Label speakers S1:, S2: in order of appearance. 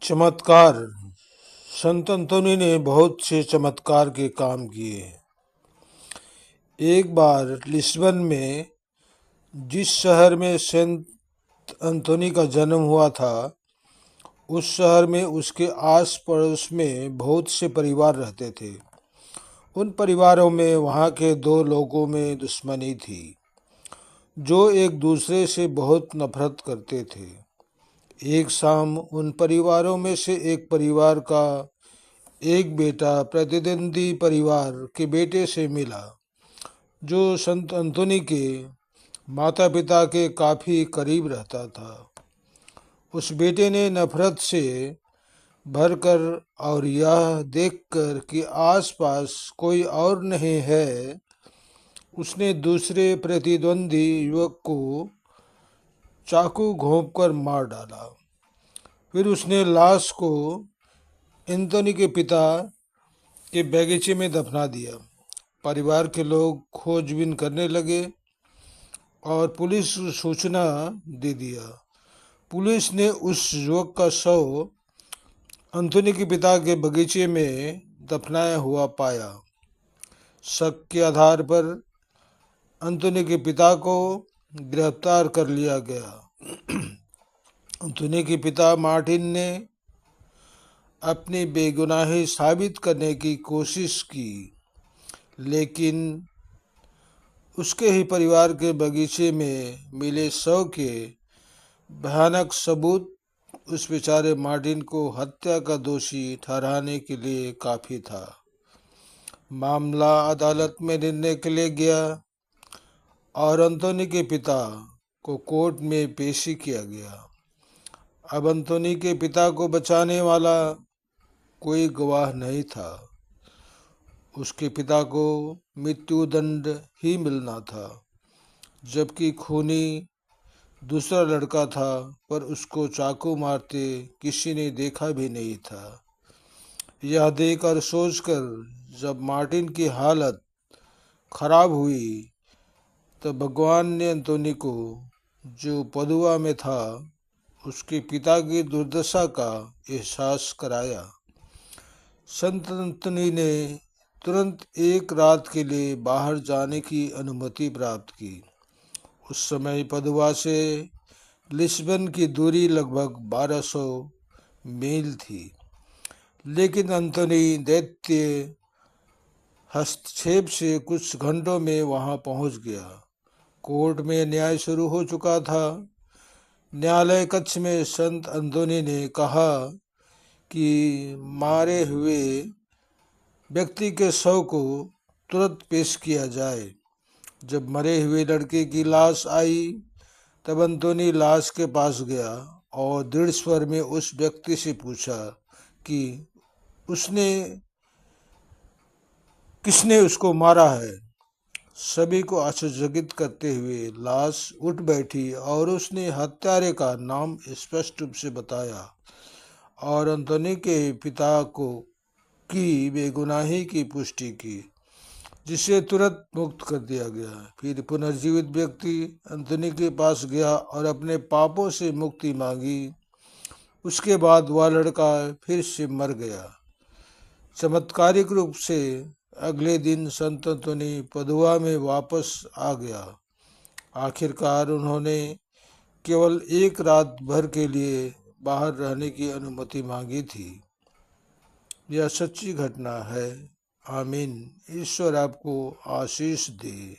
S1: चमत्कार। संत अंतोनी ने बहुत से चमत्कार के काम किए। एक बार लिस्बन में, जिस शहर में संत अंतोनी का जन्म हुआ था, उस शहर में उसके आस पड़ोस में बहुत से परिवार रहते थे। उन परिवारों में वहाँ के दो लोगों में दुश्मनी थी, जो एक दूसरे से बहुत नफरत करते थे। एक शाम उन परिवारों में से एक परिवार का एक बेटा प्रतिद्वंदी परिवार के बेटे से मिला, जो संत अंतोनी के माता पिता के काफ़ी करीब रहता था। उस बेटे ने नफरत से भरकर और यह देखकर कि आसपास कोई और नहीं है, उसने दूसरे प्रतिद्वंदी युवक को चाकू घोंपकर मार डाला। फिर उसने लाश को एंथोनी के पिता के बगीचे में दफना दिया। परिवार के लोग खोजबीन करने लगे और पुलिस को सूचना दे दिया। पुलिस ने उस युवक का शव एंथोनी के पिता के बगीचे में दफनाया हुआ पाया। शक के आधार पर एंथोनी के पिता को गिरफ्तार कर लिया गया। एंथोनी के पिता मार्टिन ने अपनी बेगुनाही साबित करने की कोशिश की, लेकिन उसके ही परिवार के बगीचे में मिले शव के भयानक सबूत उस बेचारे मार्टिन को हत्या का दोषी ठहराने के लिए काफ़ी था। मामला अदालत में निर्णय के लिए गया और एंथोनी के पिता को कोर्ट में पेशी किया गया। अब एंथोनी के पिता को बचाने वाला कोई गवाह नहीं था। उसके पिता को मृत्युदंड ही मिलना था, जबकि खूनी दूसरा लड़का था, पर उसको चाकू मारते किसी ने देखा भी नहीं था। यह देख और सोचकर जब मार्टिन की हालत खराब हुई, तब भगवान ने एंथोनी को, जो पदुआ में था, उसके पिता की दुर्दशा का एहसास कराया। संत एंथोनी ने तुरंत एक रात के लिए बाहर जाने की अनुमति प्राप्त की। उस समय पदुआ से लिस्बन की दूरी लगभग 1200 मील थी, लेकिन एंथोनी दैत्य हस्तक्षेप से कुछ घंटों में वहां पहुंच गया। कोर्ट में न्याय शुरू हो चुका था। न्यायालय कक्ष में संत एंथोनी ने कहा कि मारे हुए व्यक्ति के शव को तुरंत पेश किया जाए। जब मरे हुए लड़के की लाश आई, तब एंथोनी लाश के पास गया और दृढ़ स्वर में उस व्यक्ति से पूछा कि किसने उसको मारा है। सभी को आश्चर्यचकित करते हुए लाश उठ बैठी और उसने हत्यारे का नाम स्पष्ट रूप से बताया और एंथोनी के पिता को की बेगुनाही की पुष्टि की, जिसे तुरंत मुक्त कर दिया गया। फिर पुनर्जीवित व्यक्ति एंथोनी के पास गया और अपने पापों से मुक्ति मांगी। उसके बाद वह लड़का फिर से मर गया। चमत्कारिक रूप से अगले दिन संत एंथोनी पदुआ में वापस आ गया। आखिरकार उन्होंने केवल एक रात भर के लिए बाहर रहने की अनुमति मांगी थी। यह सच्ची घटना है। आमीन। ईश्वर आपको आशीष दे।